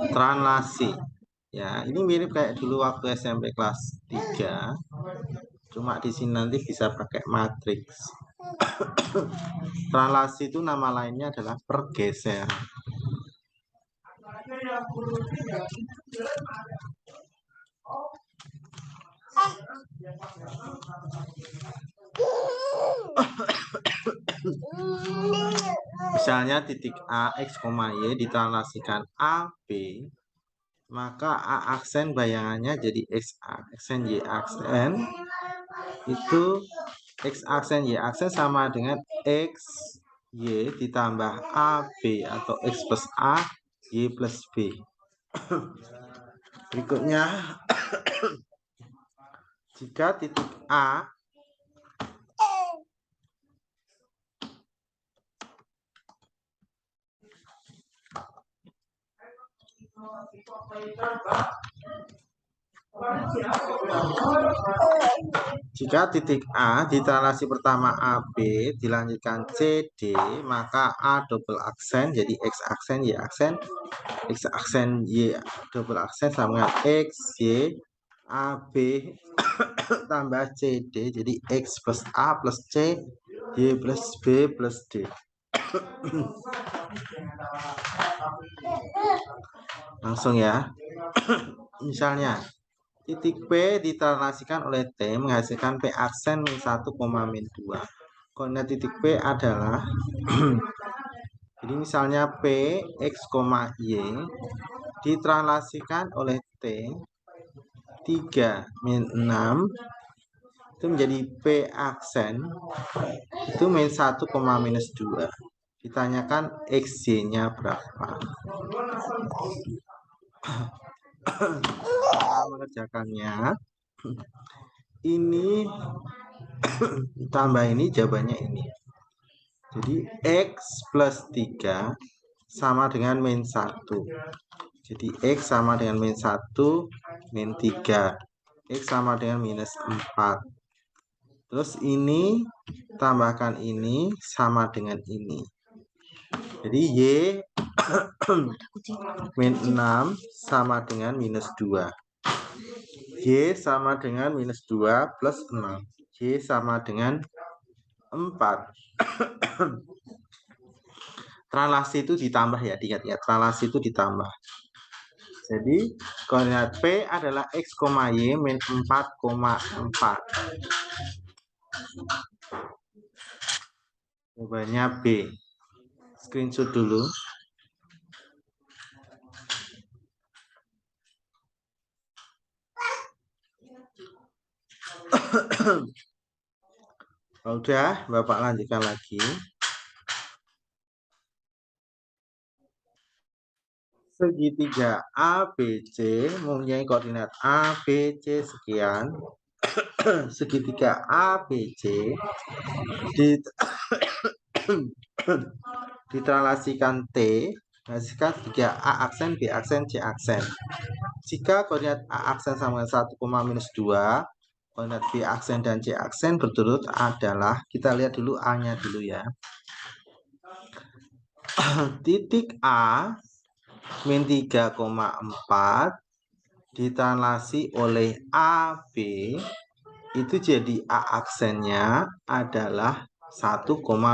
Translasi. Ya, ini mirip kayak dulu waktu SMP kelas 3. Cuma di sini nanti bisa pakai matriks. Translasi itu nama lainnya adalah pergeseran. Misalnya titik A X, Y ditranslasikan A B, maka A aksen bayangannya jadi X aksen Y aksen, itu X aksen Y aksen sama dengan X Y ditambah A B atau X plus A Y plus B. Berikutnya, jika titik A ditranslasi pertama AB dilanjutkan CD, maka A double aksen jadi X aksen Y aksen, X aksen Y double aksen sama dengan X Y AB tambah CD jadi X plus A plus C Y plus B plus D. Langsung ya. Misalnya titik P ditranslasikan oleh T menghasilkan P aksen min 1, min 2. Koordinat titik P adalah jadi misalnya P X, Y ditranslasikan oleh T 3 min 6 itu menjadi P aksen itu min 1, minus 2. Ditanyakan XY-nya berapa. Cara mengerjakannya ini tambah ini, jawabannya ini. Jadi X plus 3 sama dengan min 1. Jadi X sama dengan min 1, min 3. X sama dengan minus 4. Terus ini tambahkan ini sama dengan ini. Jadi Y min 6 sama dengan minus 2. Y sama dengan minus 2 plus 6. Y sama dengan 4. Translasi itu ditambah ya, diingat-ingat. Translasi itu ditambah. Jadi koordinat P adalah X, Y min 4,4. Jawabannya B. Screenshot dulu. Udah, Bapak lanjutkan lagi. Segitiga ABC mempunyai koordinat A, B, C sekian. Segitiga ABC ditranslasikan T menghasilkan segitiga A aksen, B aksen, C aksen. Jika koordinat A aksen sama dengan 1, minus 2, koordinat B aksen dan C aksen berturut adalah, kita lihat dulu A-nya dulu ya. Titik A min 3,4 ditranslasi oleh AB itu jadi A aksennya adalah 1,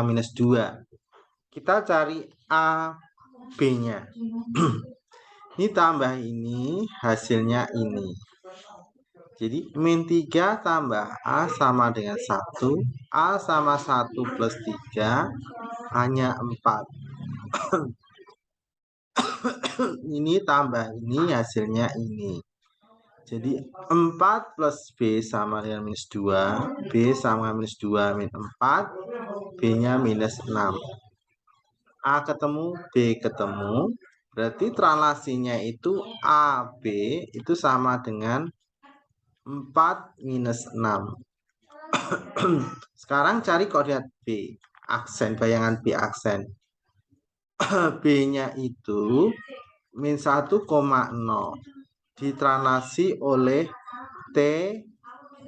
minus 2. Kita cari A B-nya. Ini tambah ini, hasilnya ini. Jadi min 3 tambah A sama dengan 1. A sama 1 plus 3 hanya 4. Ini tambah ini, hasilnya ini. Jadi 4 plus B sama dengan minus 2. B sama minus 2 min 4. B-nya minus 6. A ketemu, B ketemu. Berarti translasinya itu AB itu sama dengan 4 minus 6. Sekarang cari koordinat B. Aksen, bayangan B aksen. B-nya itu min 1,0 ditranslasi oleh T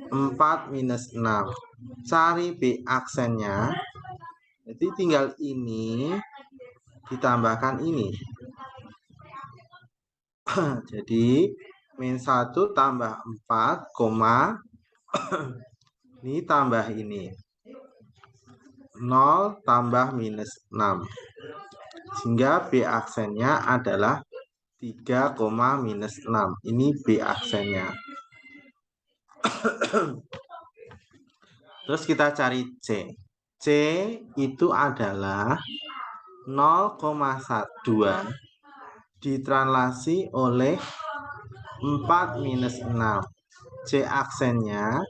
4 minus 6. Cari B aksennya. Jadi tinggal ini ditambahkan ini. Jadi min 1 tambah 4, ini tambah ini. 0 tambah minus 6. Sehingga B aksennya adalah 3, minus 6. Ini B aksennya. Terus kita cari C. C itu adalah 0,2 ditranslasi oleh 4 minus 6. C aksennya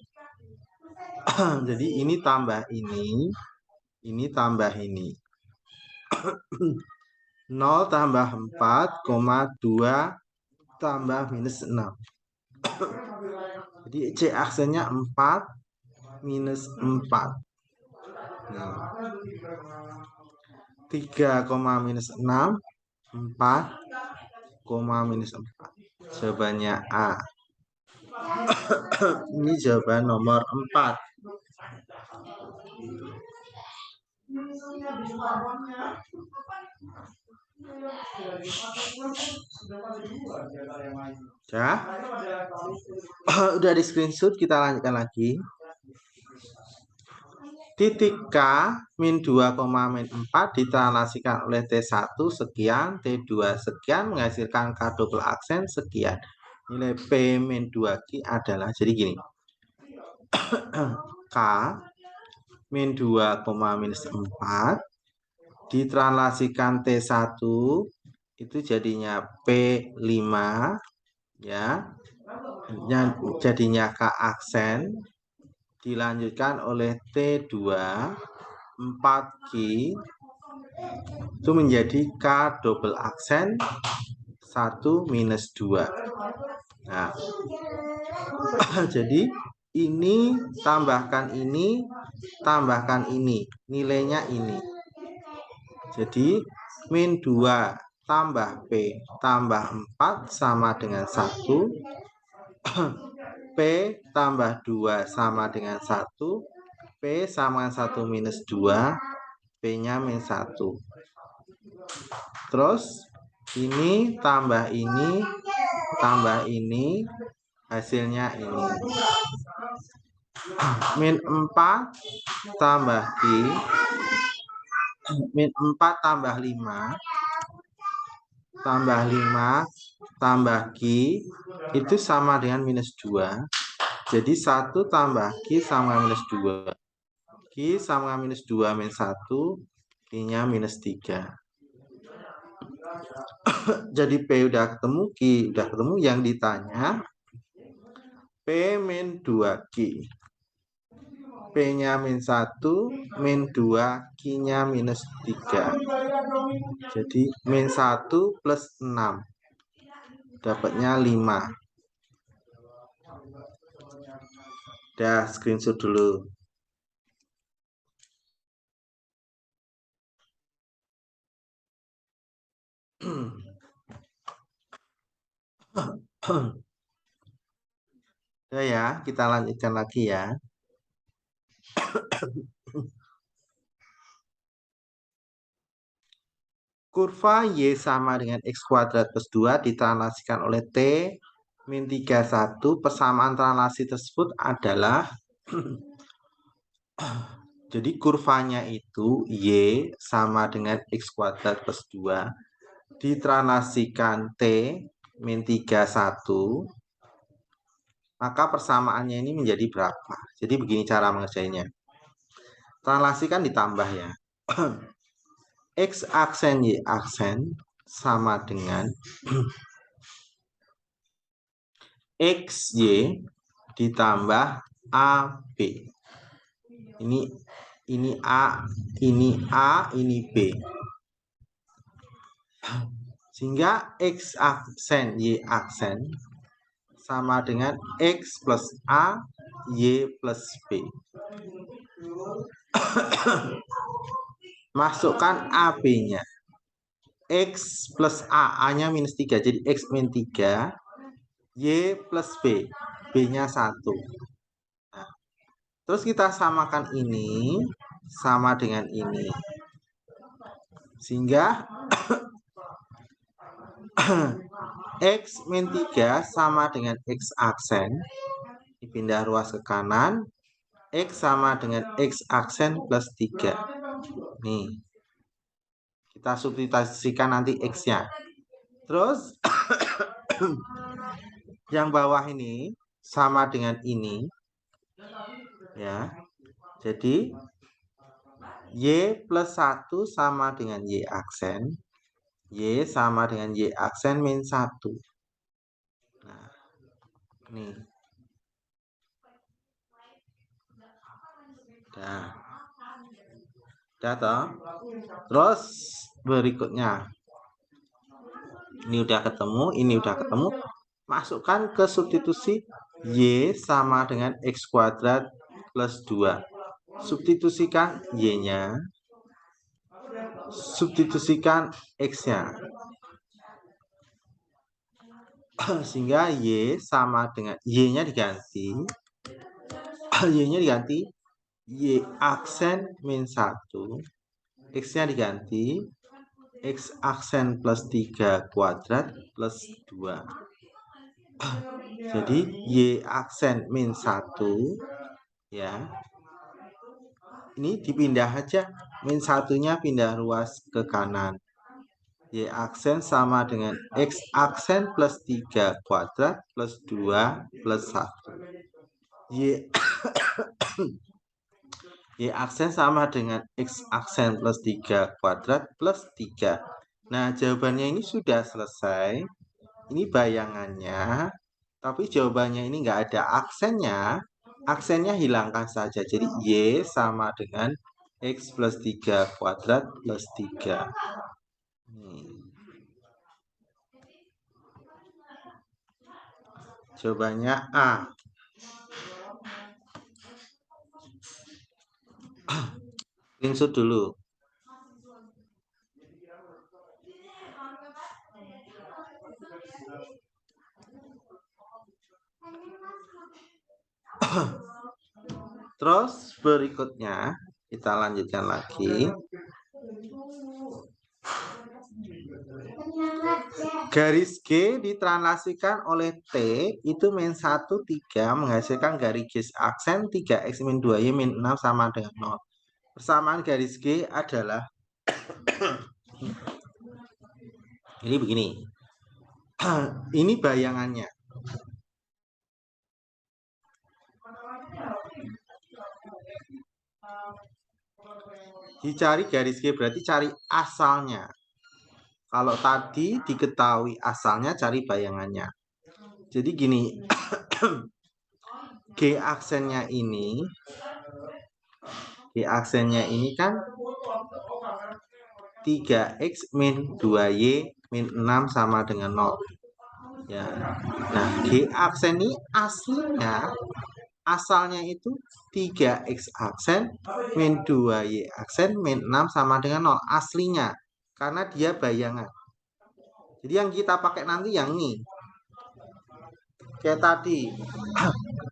jadi ini tambah ini tambah ini. 0 tambah 4, 2 tambah minus 6. Jadi C aksennya 4 minus 4. Nah, 3, minus 6, 4, minus 4. Jawabannya A. Ini jawaban nomor 4. Ya. Udah di screenshot, kita lanjutkan lagi. Titik K min 2, min 4 ditranslasikan oleh T1 sekian, T2 sekian menghasilkan K double aksen sekian. Nilai P min 2Q adalah, jadi gini. K min 2, minus 4 ditranslasikan T1 itu jadinya P5 ya. Jadinya K aksen dilanjutkan oleh T2 4Q itu menjadi K double aksen 1 minus 2. Nah, jadi ini tambahkan ini, nilainya ini. Jadi min 2 tambah P tambah 4 sama dengan 1. P tambah 2 sama dengan 1. P sama 1 minus 2. P-nya min 1. Terus ini tambah ini, hasilnya ini. Min 4 tambah Q, min 4 tambah 5, tambah 5 tambah Q itu sama dengan minus 2. Jadi 1 tambah Q sama minus 2. Q sama minus 2 min 1, Q-nya minus 3. Jadi P udah ketemu, Q udah ketemu, yang ditanya P min 2Q. P-nya min 1, min 2, Q-nya minus 3. Jadi min 1 plus 6. Dapatnya 5. Udah, screenshot dulu. Udah ya, kita lanjutkan lagi ya. Kurva Y sama dengan X kuadrat plus 2 ditranslasikan oleh T min 31. Persamaan translasi tersebut adalah jadi kurvanya itu Y sama dengan X kuadrat plus 2 ditranslasikan T min 31. Maka persamaannya ini menjadi berapa? Jadi begini cara mengerjainnya. Translasi kan ditambah ya. X aksen Y aksen sama dengan XY ditambah AB. Ini A, ini B. Sehingga X aksen Y aksen sama dengan X plus A, Y plus B. Masukkan AB-nya. X plus A, A-nya minus 3. Jadi X min 3. Y plus B. B-nya 1. Nah, terus kita samakan ini sama dengan ini. Sehingga X min 3 sama dengan X aksen. Dipindah ruas ke kanan. X sama dengan X aksen plus 3. Nih. Kita substitusikan nanti X-nya. Terus, yang bawah ini sama dengan ini. Ya. Jadi, Y plus 1 sama dengan Y aksen. Y sama dengan Y aksen min 1. Nah, nih. Nah. Udah toh? Terus berikutnya. Ini udah ketemu, ini udah ketemu. Masukkan ke substitusi Y sama dengan X kuadrat plus 2. Substitusikan Y-nya. Substitusikan X-nya. Sehingga Y sama dengan Y-nya diganti. Y-nya diganti Y aksen min 1. X-nya diganti X aksen plus 3 kuadrat plus 2. Jadi Y aksen min 1. Ya. Ini dipindah aja. Min 1-nya pindah ruas ke kanan. Y aksen sama dengan X aksen plus 3 kuadrat plus 2 plus 1. Y aksen sama dengan X aksen plus 3 kuadrat plus 3. Nah, jawabannya ini sudah selesai. Ini bayangannya. Tapi jawabannya ini nggak ada aksennya. Aksennya hilangkan saja. Jadi Y sama dengan X plus 3 kuadrat plus 3. Jawabannya A. Screenshot dulu. Terus berikutnya kita lanjutkan lagi. Garis G ditranslasikan oleh T itu min 1, 3 menghasilkan garis aksen 3X min 2Y min 6 sama dengan 0. Persamaan garis G adalah ini begini. Ini bayangannya. Dicari garis G berarti cari asalnya. Kalau tadi diketahui asalnya, cari bayangannya. Jadi gini, G aksennya ini kan 3X min 2Y min 6 sama dengan 0. Ya. Nah, G aksen ini aslinya, asalnya itu 3X aksen min 2Y aksen min 6 sama dengan 0. Aslinya. Karena dia bayangan. Jadi yang kita pakai nanti yang ini. Kayak tadi.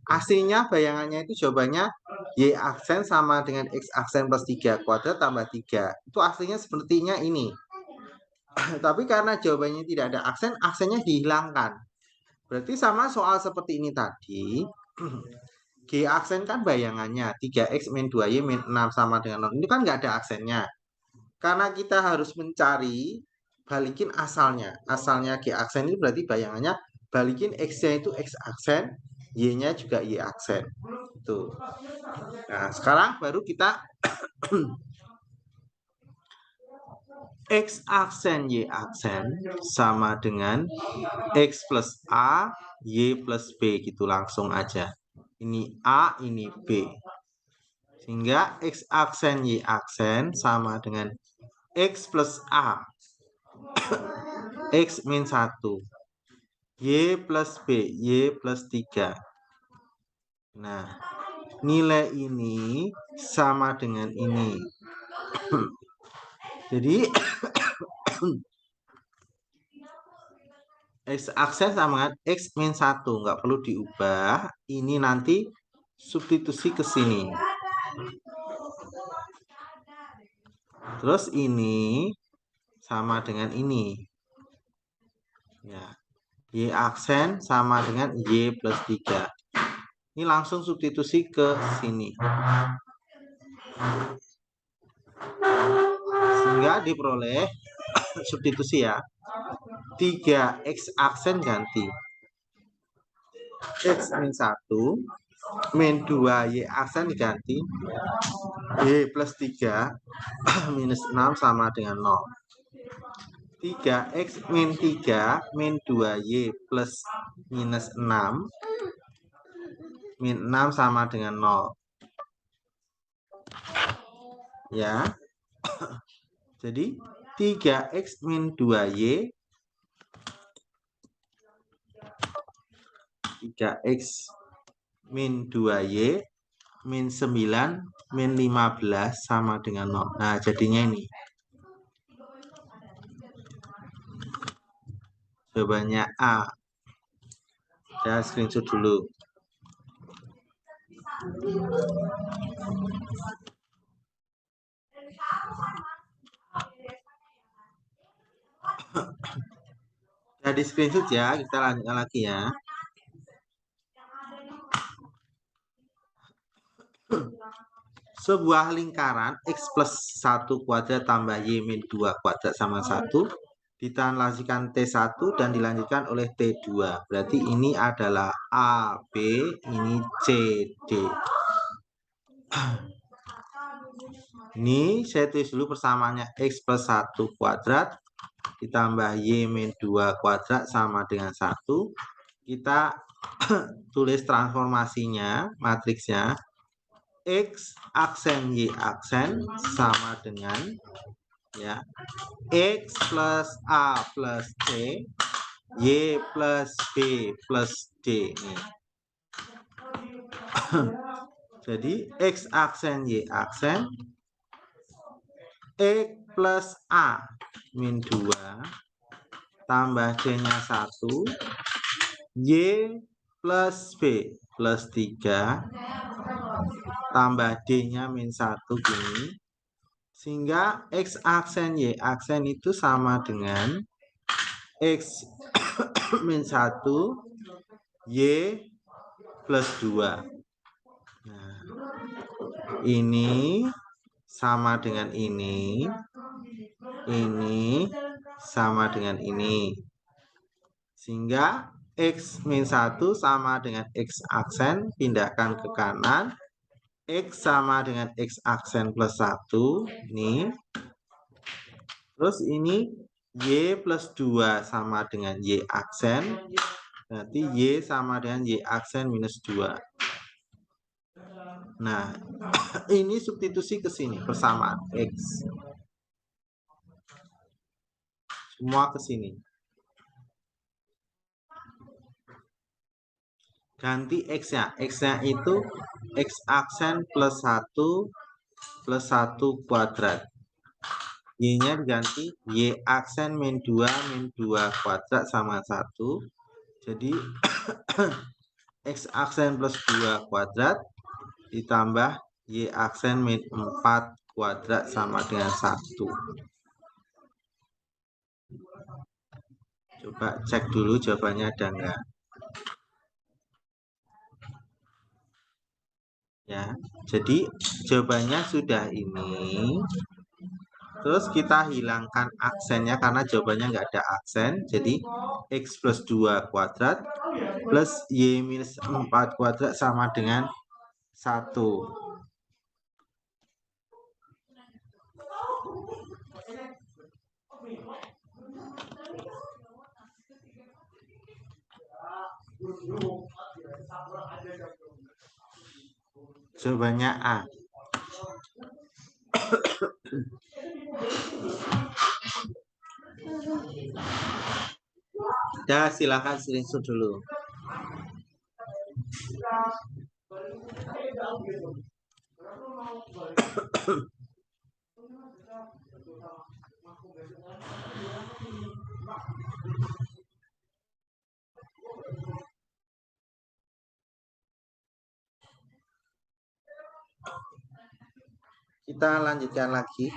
Aslinya bayangannya itu jawabannya Y aksen sama dengan X aksen plus 3 kuadrat tambah 3. Itu aslinya sepertinya ini. Tapi karena jawabannya tidak ada aksen, aksennya dihilangkan. Berarti sama soal seperti ini tadi. G aksen kan bayangannya 3X min 2Y min 6 sama dengan 0. Ini kan nggak ada aksennya. Karena kita harus mencari, balikin asalnya. Asalnya G aksen ini berarti bayangannya, balikin X-nya itu X aksen, Y-nya juga Y aksen. Itu. Nah, sekarang baru kita X aksen Y aksen sama dengan X plus A, Y plus B gitu langsung aja. Ini A, ini B. Sehingga X aksen Y aksen sama dengan X plus A. X min 1. Y plus B, Y plus 3. Nah, nilai ini sama dengan ini. Jadi, X aksen sama dengan X min 1. Nggak perlu diubah. Ini nanti substitusi ke sini. Terus ini sama dengan ini. Ya. Y aksen sama dengan Y plus 3. Ini langsung substitusi ke sini. Sehingga diperoleh substitusi ya. 3X aksen ganti. X min 1 min 2 Y aksen diganti. Y plus 3 minus 6 sama dengan 0. 3X min 3 min 2Y plus minus 6 min 6 sama dengan 0. Ya. Jadi 3X min 2Y 3X min 2Y min 9 min 15 sama dengan 0. Nah, jadinya ini. Jawabannya A. Saya screenshot dulu. Jadi screenshot ya, kita lanjutkan lagi ya. Sebuah lingkaran X plus 1 kuadrat tambah Y min 2 kuadrat sama 1 ditranslasikan T1 dan dilanjutkan oleh T2. Berarti ini adalah A, B, ini C, D. Ini saya tulis dulu persamaannya X plus 1 kuadrat ditambah Y min 2 kuadrat sama dengan 1. Kita tulis transformasinya, matriksnya. X aksen Y aksen sama dengan ya X plus A plus C Y plus B plus D nih. Jadi X aksen Y aksen X plus A min 2 tambah D nya 1 Y plus B plus 3 tambah D nya min 1 gini. Sehingga X aksen Y aksen itu sama dengan X min 1 Y plus 2. Nah, ini sama dengan ini sama dengan ini. Sehingga X min 1 sama dengan X aksen, pindahkan ke kanan. X sama dengan X aksen plus 1. Ini. Terus ini Y plus 2 sama dengan Y aksen. Berarti Y sama dengan Y aksen minus 2. Nah, ini substitusi ke sini, persamaan X. Semua ke sini. Ganti X-nya. X-nya itu X aksen plus 1 plus 1 kuadrat. Y-nya diganti Y aksen min 2 min 2 kuadrat sama 1. Jadi X aksen plus 2 kuadrat ditambah Y aksen min 4 kuadrat sama dengan 1. Coba cek dulu jawabannya ada enggak. Ya, jadi jawabannya sudah ini. Terus kita hilangkan aksennya karena jawabannya enggak ada aksen. Jadi X plus 2 kuadrat plus Y minus 4 kuadrat sama dengan 1. Jawabannya A. Ya, silakan screenshot dulu. Kita lanjutkan lagi.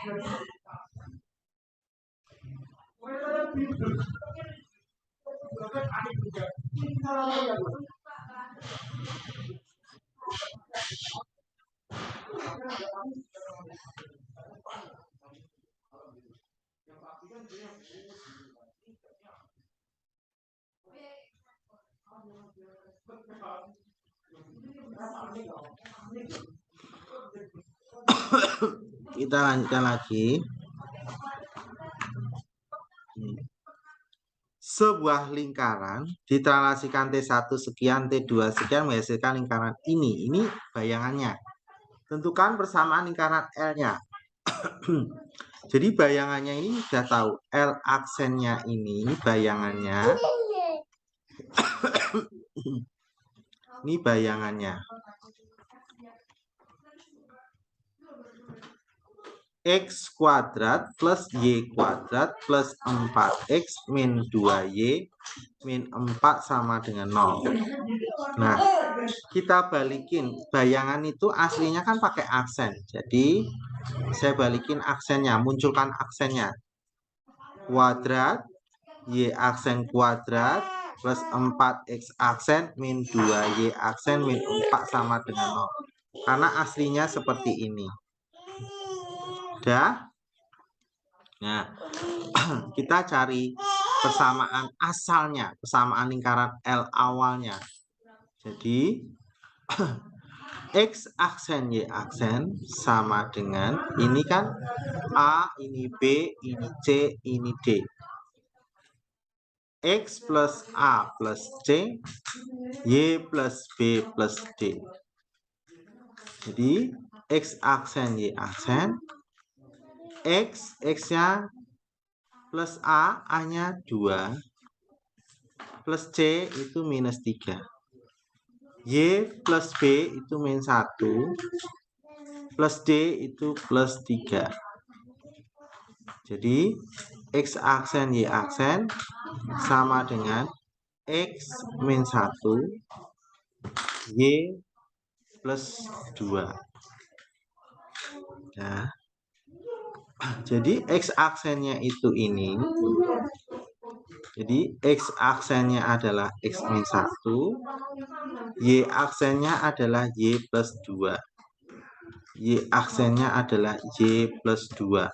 Kita lanjutkan lagi. Sebuah lingkaran ditranslasikan T1 sekian, T2 sekian menghasilkan lingkaran ini. Ini bayangannya. Tentukan persamaan lingkaran L-nya. Jadi bayangannya ini sudah tahu. L aksennya ini bayangannya. Ini bayangannya. X kuadrat plus Y kuadrat plus 4X min 2Y min 4 sama dengan 0. Nah, kita balikin. Bayangan itu aslinya kan pakai aksen. Jadi, saya balikin aksennya. Munculkan aksennya. Kuadrat, Y aksen kuadrat plus 4X aksen min 2Y aksen min 4 sama dengan 0. Karena aslinya seperti ini. Udah? Nah, kita cari persamaan asalnya, persamaan lingkaran L awalnya. Jadi, X aksen Y aksen sama dengan, ini kan A, ini B, ini C, ini D. X plus A plus C, Y plus B plus D. Jadi, X aksen Y aksen, X-nya plus A-nya 2, plus C itu minus 3. Y plus B itu min 1, plus D itu plus 3. Jadi, X aksen Y aksen sama dengan X min 1, Y plus 2. Nah, jadi X aksennya itu ini. Jadi X aksennya adalah X min 1. Y aksennya adalah Y plus 2. Y aksennya adalah Y plus 2.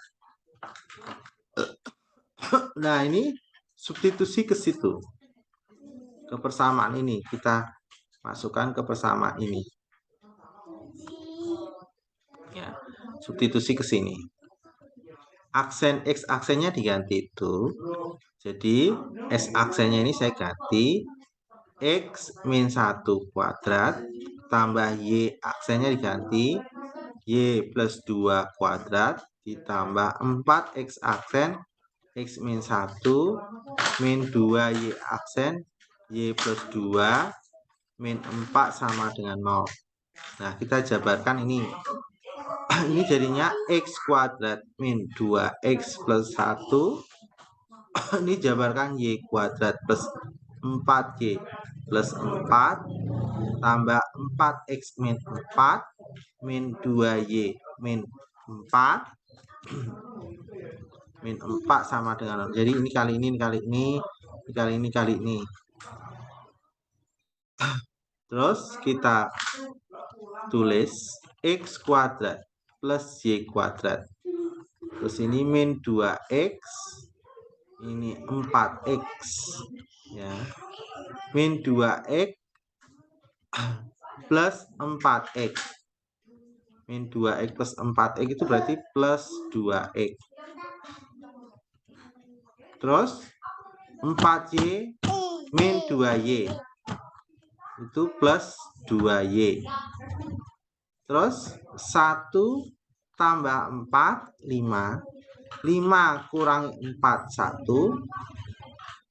Nah, ini substitusi ke situ. Ke persamaan ini. Kita masukkan ke persamaan ini. Ya, substitusi ke sini. Aksen X aksennya diganti itu. Jadi S aksennya ini saya ganti X min 1 kuadrat tambah Y aksennya diganti Y plus 2 kuadrat ditambah 4X aksen X min 1 min 2Y aksen Y plus 2 min 4 sama dengan 0. Nah, kita jabarkan ini. Ini jadinya X kuadrat min 2X plus 1. Ini jabarkan Y kuadrat plus 4Y plus 4 tambah 4X min 4 min 2Y min 4 min 4 sama dengan 0. Jadi ini kali ini, kali ini, kali ini, kali ini. Terus kita tulis X kuadrat plus Y kuadrat. Terus ini min 2X, ini 4X. Ya. Min 2X plus 4X. Min 2X plus 4X itu berarti plus 2X. Terus 4Y min 2Y itu plus 2Y. Terus 1 tambah 4, 5. 5 kurangi 4, 1.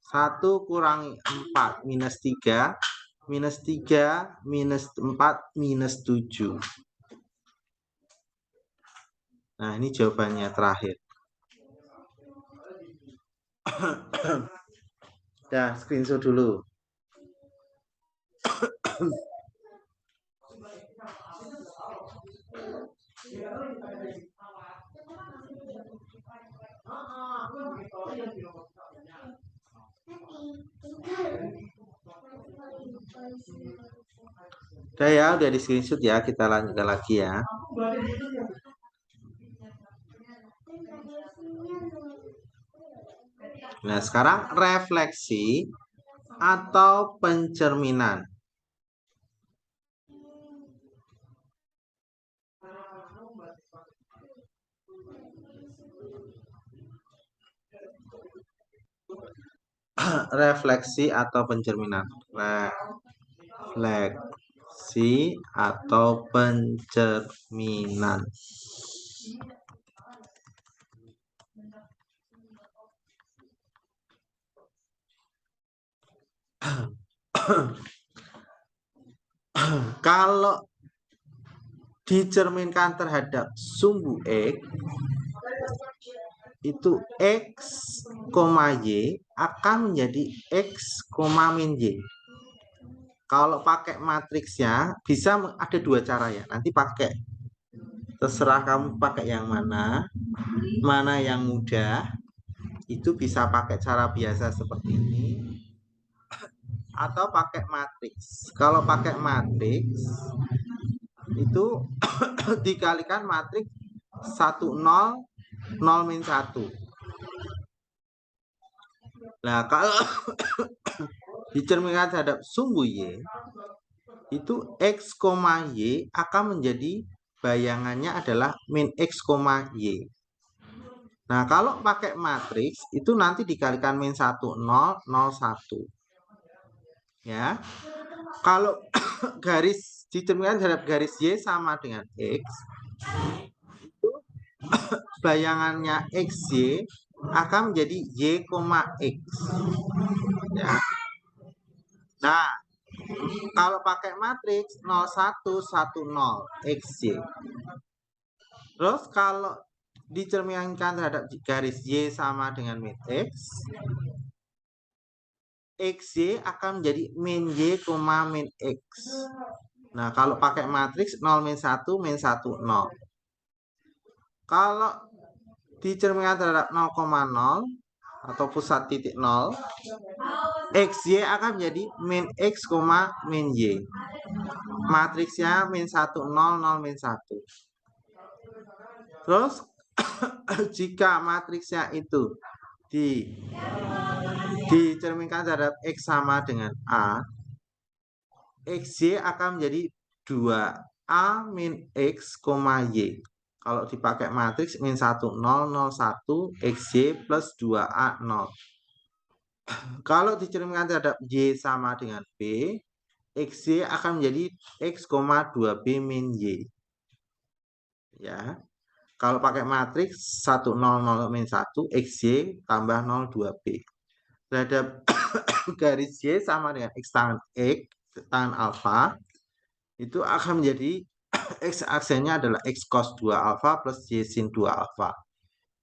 1 kurangi 4, minus 3. Minus 3, minus 4, minus 7. Nah, ini jawabannya terakhir. Dah, screenshot dulu. Udah ya, udah di screenshot ya, kita lanjutkan lagi ya. Nah, sekarang refleksi atau pencerminan. Refleksi atau pencerminan. Refleksi atau pencerminan. Kalau dicerminkan terhadap sumbu X, itu X, Y akan menjadi X, min Y. Kalau pakai matriksnya bisa ada dua cara ya. Nanti pakai, terserah kamu pakai yang mana yang mudah. Itu bisa pakai cara biasa seperti ini atau pakai matriks. Kalau pakai matriks itu dikalikan matriks 1 0 0 min 1. Nah, kalau dicerminkan terhadap sumbu Y, itu X, Y akan menjadi bayangannya adalah min X, Y. Nah, kalau pakai matriks itu nanti dikalikan min 1 0 0 1. Ya. Kalau garis dicerminkan terhadap garis Y sama dengan X, itu bayangannya XY akan menjadi Y, X. Ya. Nah, kalau pakai matriks 0 1 1 0 XY. Terus kalau dicerminkan terhadap garis Y sama dengan min X, XY akan menjadi min Y, min X. Nah, kalau pakai matriks 0 min 1 min 1 0. Kalau dicerminkan terhadap 0,0 atau pusat titik 0, XY akan menjadi min X, min Y. Matriksnya min 1 0 0 min 1. Terus jika matriksnya itu dicerminkan terhadap X sama dengan A, XY akan menjadi 2A min X, Y. Kalau dipakai matriks min 1 0 0 1 XY plus 2A 0. Kalau dicerminkan terhadap Y sama dengan B, XY akan menjadi X, 2B min Y. Ya. Kalau pakai matriks 1 0 0 min 1 XY tambah 0 2B. Terhadap garis Y sama dengan X tangan alfa, itu akan menjadi X aksennya adalah X cos 2 alfa plus Y sin 2 alfa.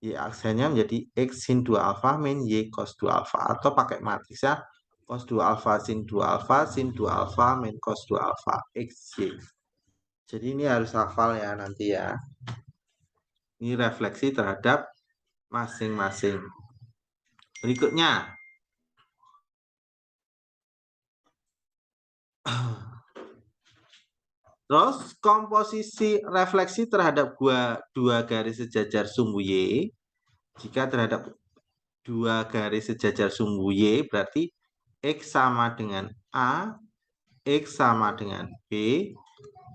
Y aksennya menjadi X sin 2 alfa min Y cos 2 alfa. Atau pakai matriks ya, cos 2 alfa sin 2 alfa sin 2 alfa min cos 2 alfa XY. Jadi ini harus hafal ya nanti ya. Ini refleksi terhadap masing-masing. Berikutnya. Terus komposisi refleksi terhadap dua garis sejajar sumbu Y. Jika terhadap dua garis sejajar sumbu Y berarti X sama dengan A, X sama dengan B,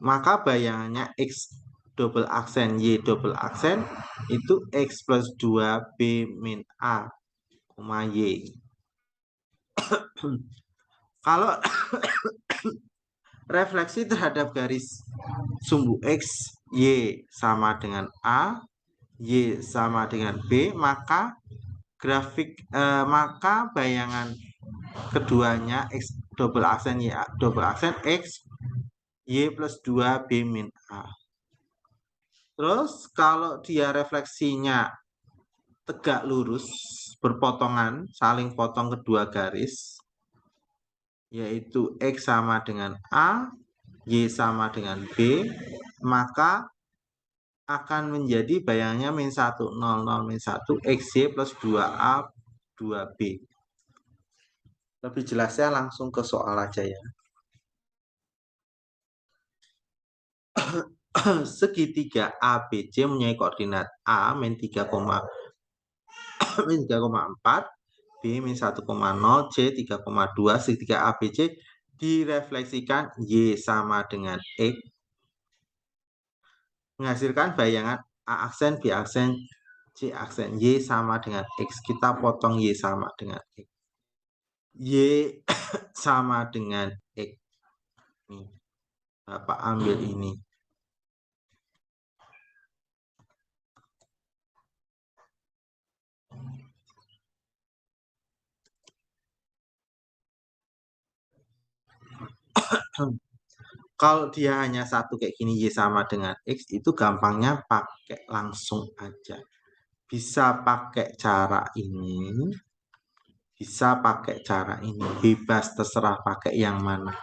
maka bayangannya X double aksen Y double aksen itu X plus 2B min A, Y. Kalau refleksi terhadap garis sumbu X, Y sama dengan A, Y sama dengan B, maka maka bayangan keduanya X double aksen Y double aksen X Y plus 2B min A. Terus kalau dia refleksinya tegak lurus, berpotongan, saling potong kedua garis, yaitu X sama dengan A, Y sama dengan B, maka akan menjadi bayangannya min 1 0 0 min 1 XY plus 2A 2B. Lebih jelasnya langsung ke soal aja ya. segitiga ABC mempunyai koordinat A min 3,4, B min 1,0, C 3,2. Segitiga ABC direfleksikan Y sama dengan X, menghasilkan bayangan A aksen, B aksen, C aksen. Y sama dengan X. Kita potong Y sama dengan X. Y sama dengan X. Nih, Bapak ambil ini. Kalau dia hanya satu kayak gini, Y sama dengan X, itu gampangnya pakai langsung aja. Bisa pakai cara ini, bisa pakai cara ini. Bebas, terserah pakai yang mana.